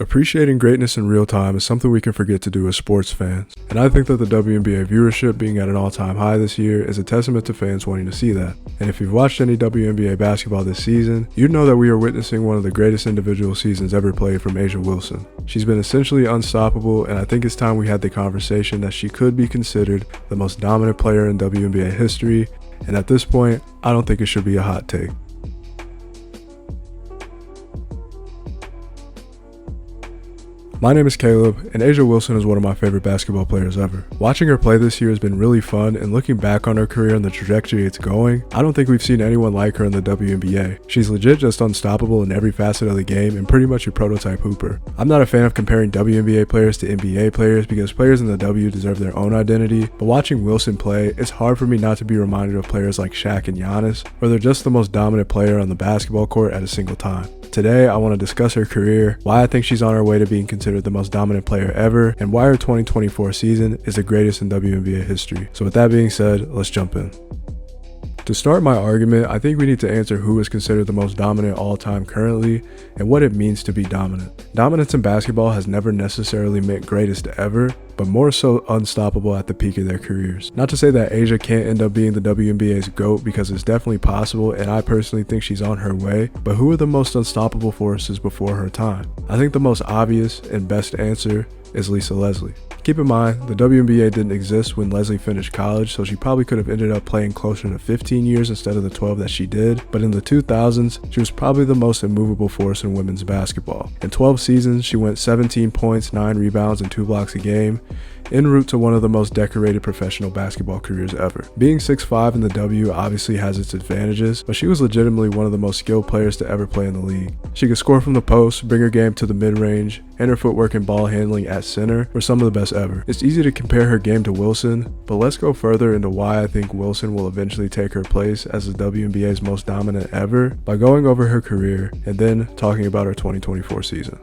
Appreciating greatness in real time is something we can forget to do as sports fans, and I think that the WNBA viewership being at an all-time high this year is a testament to fans wanting to see that. And if you've watched any WNBA basketball this season, you'd know that we are witnessing one of the greatest individual seasons ever played from A'ja Wilson. She's been essentially unstoppable, and I think it's time we had the conversation that she could be considered the most dominant player in WNBA history, and at this point, I don't think it should be a hot take. My name is Caleb, and A'ja Wilson is one of my favorite basketball players ever. Watching her play this year has been really fun, and looking back on her career and the trajectory it's going, I don't think we've seen anyone like her in the WNBA. She's legit just unstoppable in every facet of the game and pretty much a prototype hooper. I'm not a fan of comparing WNBA players to NBA players because players in the W deserve their own identity, but watching Wilson play, it's hard for me not to be reminded of players like Shaq and Giannis, where they're just the most dominant player on the basketball court at a single time. Today, I want to discuss her career, why I think she's on her way to being considered the most dominant player ever, and why her 2024 season is the greatest in WNBA history. So with that being said, let's jump in. To start my argument, I think we need to answer who is considered the most dominant all-time currently and what it means to be dominant. Dominance in basketball has never necessarily meant greatest ever, but more so unstoppable at the peak of their careers. Not to say that A'ja can't end up being the WNBA's GOAT, because it's definitely possible, and I personally think she's on her way, but who are the most unstoppable forces before her time? I think the most obvious and best answer is Lisa Leslie. Keep in mind, the WNBA didn't exist when Leslie finished college, so she probably could have ended up playing closer to 15 years instead of the 12 that she did, but in the 2000s, she was probably the most immovable force in women's basketball. In 12 seasons, she went 17 points, 9 rebounds, and 2 blocks a game, en route to one of the most decorated professional basketball careers ever. Being 6'5" in the W obviously has its advantages, but she was legitimately one of the most skilled players to ever play in the league. She could score from the post, bring her game to the mid-range, and her footwork and ball handling at center were some of the best ever. It's easy to compare her game to Wilson, but let's go further into why I think Wilson will eventually take her place as the WNBA's most dominant ever by going over her career and then talking about her 2024 season.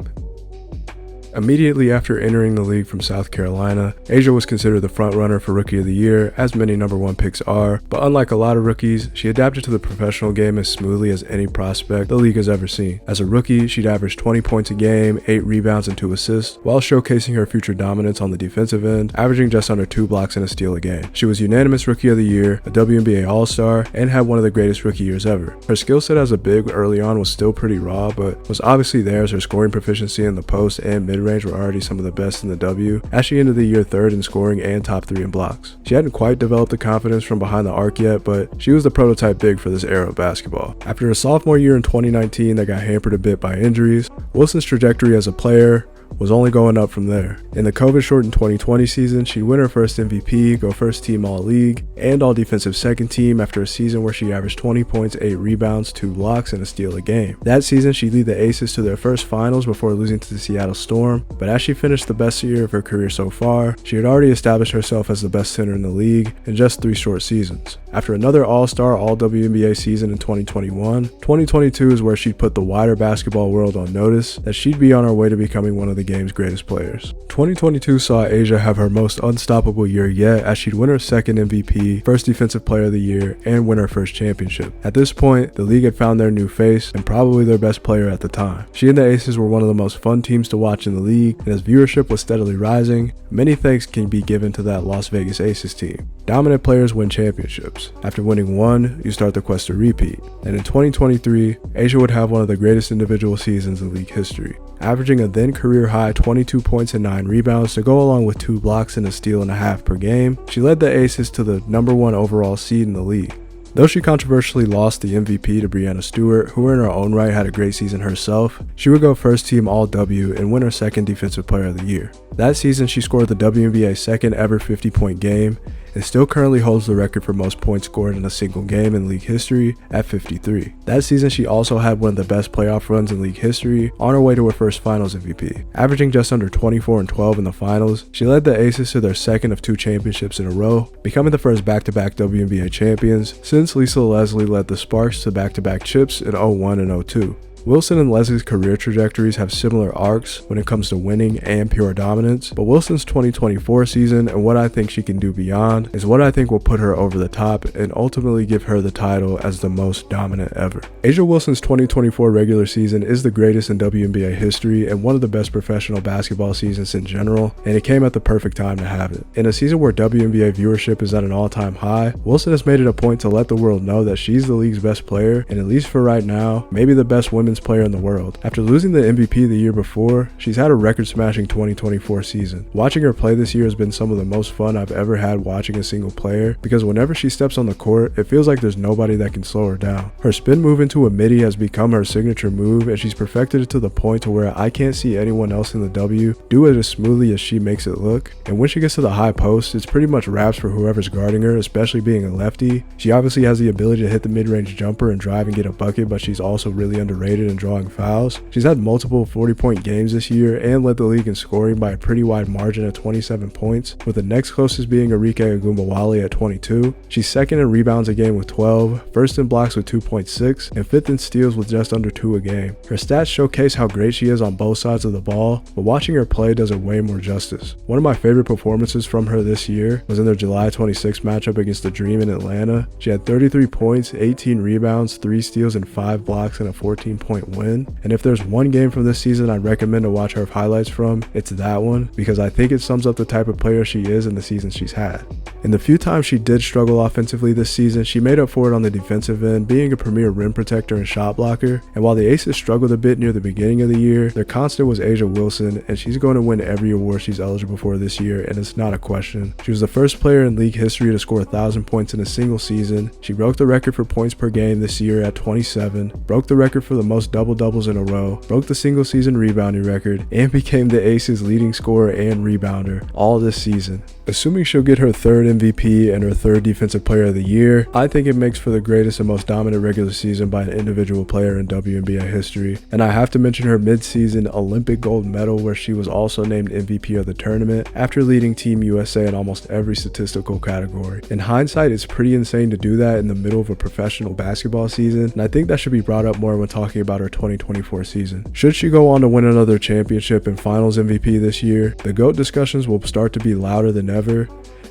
Immediately after entering the league from South Carolina, A'ja was considered the frontrunner for Rookie of the Year, as many number 1 picks are, but unlike a lot of rookies, she adapted to the professional game as smoothly as any prospect the league has ever seen. As a rookie, she'd average 20 points a game, 8 rebounds and 2 assists, while showcasing her future dominance on the defensive end, averaging just under 2 blocks and a steal a game. She was unanimous Rookie of the Year, a WNBA All-Star, and had one of the greatest rookie years ever. Her skill set as a big early on was still pretty raw, but was obviously there as her scoring proficiency in the post and mid-range were already some of the best in the W, as she ended the year 3rd in scoring and top 3 in blocks. She hadn't quite developed the confidence from behind the arc yet, but she was the prototype big for this era of basketball. After her sophomore year in 2019 that got hampered a bit by injuries, Wilson's trajectory as a player was only going up from there. In the COVID-shortened 2020 season, she'd win her first MVP, go first team All-League, and All-Defensive second team after a season where she averaged 20 points, 8 rebounds, 2 blocks, and a steal a game. That season, she'd lead the Aces to their first finals before losing to the Seattle Storm, but as she finished the best year of her career so far, she had already established herself as the best center in the league in just 3 short seasons. After another All-Star, All-WNBA season in 2021, 2022 is where she'd put the wider basketball world on notice that she'd be on her way to becoming one of the game's greatest players. 2022 saw A'ja have her most unstoppable year yet, as she'd win her 2nd MVP, first Defensive Player of the Year, and win her first championship. At this point, the league had found their new face and probably their best player at the time. She and the Aces were one of the most fun teams to watch in the league, and as viewership was steadily rising, many thanks can be given to that Las Vegas Aces team. Dominant players win championships. After winning one, you start the quest to repeat. And in 2023, A'ja would have one of the greatest individual seasons in league history, averaging a then career high 22 points and 9 rebounds to go along with 2 blocks and a steal and a half per game. She led the Aces to the number 1 overall seed in the league. Though she controversially lost the MVP to Breanna Stewart, who in her own right had a great season herself, she would go first team All-W and win her 2nd Defensive Player of the Year. That season, she scored the WNBA's 2nd ever 50-point game and still currently holds the record for most points scored in a single game in league history at 53. That season, she also had one of the best playoff runs in league history, on her way to her first finals MVP. Averaging just under 24 and 12 in the finals, she led the Aces to their 2nd of 2 championships in a row, becoming the first back-to-back WNBA champions since Lisa Leslie led the Sparks to back-to-back chips in 01 and 02. Wilson and Leslie's career trajectories have similar arcs when it comes to winning and pure dominance, but Wilson's 2024 season and what I think she can do beyond is what I think will put her over the top and ultimately give her the title as the most dominant ever. A'ja Wilson's 2024 regular season is the greatest in WNBA history and one of the best professional basketball seasons in general, and it came at the perfect time to have it. In a season where WNBA viewership is at an all-time high, Wilson has made it a point to let the world know that she's the league's best player, and at least for right now, maybe the best women's player in the world. After losing the MVP the year before, she's had a record-smashing 2024 season. Watching her play this year has been some of the most fun I've ever had watching a single player, because whenever she steps on the court, it feels like there's nobody that can slow her down. Her spin move into a midi has become her signature move, and she's perfected it to the point to where I can't see anyone else in the W do it as smoothly as she makes it look. And when she gets to the high post, it's pretty much wraps for whoever's guarding her, especially being a lefty. She obviously has the ability to hit the mid-range jumper and drive and get a bucket, but she's also really underrated in drawing fouls. She's had multiple 40-point games this year and led the league in scoring by a pretty wide margin at 27 points, with the next closest being Arike Ogunbowale at 22. She's second in rebounds a game with 12, first in blocks with 2.6, and fifth in steals with just under 2 a game. Her stats showcase how great she is on both sides of the ball, but watching her play does her way more justice. One of my favorite performances from her this year was in their July 26 matchup against the Dream in Atlanta. She had 33 points, 18 rebounds, 3 steals, and 5 blocks in a 14-point win. And if there's one game from this season I'd recommend to watch her highlights from, it's that one, because I think it sums up the type of player she is in the season she's had. In the few times she did struggle offensively this season, she made up for it on the defensive end, being a premier rim protector and shot blocker. And while the Aces struggled a bit near the beginning of the year, their constant was A'ja Wilson, and she's going to win every award she's eligible for this year, and it's not a question. She was the first player in league history to score 1,000 points in a single season. She broke the record for points per game this year at 27, broke the record for the most double-doubles in a row, broke the single season rebounding record, and became the Aces leading scorer and rebounder all this season. Assuming she'll get her third MVP and her third Defensive Player of the Year, I think it makes for the greatest and most dominant regular season by an individual player in WNBA history. And I have to mention her mid-season Olympic gold medal, where she was also named MVP of the tournament after leading Team USA in almost every statistical category. In hindsight, it's pretty insane to do that in the middle of a professional basketball season, and I think that should be brought up more when talking about her 2024 season. Should she go on to win another championship and finals MVP this year, the GOAT discussions will start to be louder than ever,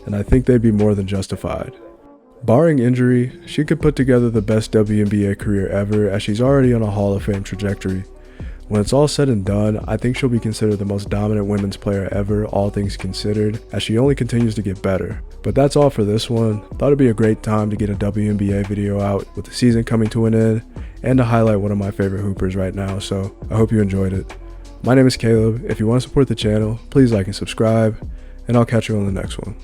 and I think they'd be more than justified. Barring injury, she could put together the best WNBA career ever, as she's already on a Hall of Fame trajectory. When it's all said and done, I think she'll be considered the most dominant women's player ever, all things considered, as she only continues to get better. But that's all for this one. Thought it'd be a great time to get a WNBA video out with the season coming to an end, and to highlight one of my favorite hoopers right now, so I hope you enjoyed it. My name is Caleb. If you want to support the channel, please like and subscribe, and I'll catch you on the next one.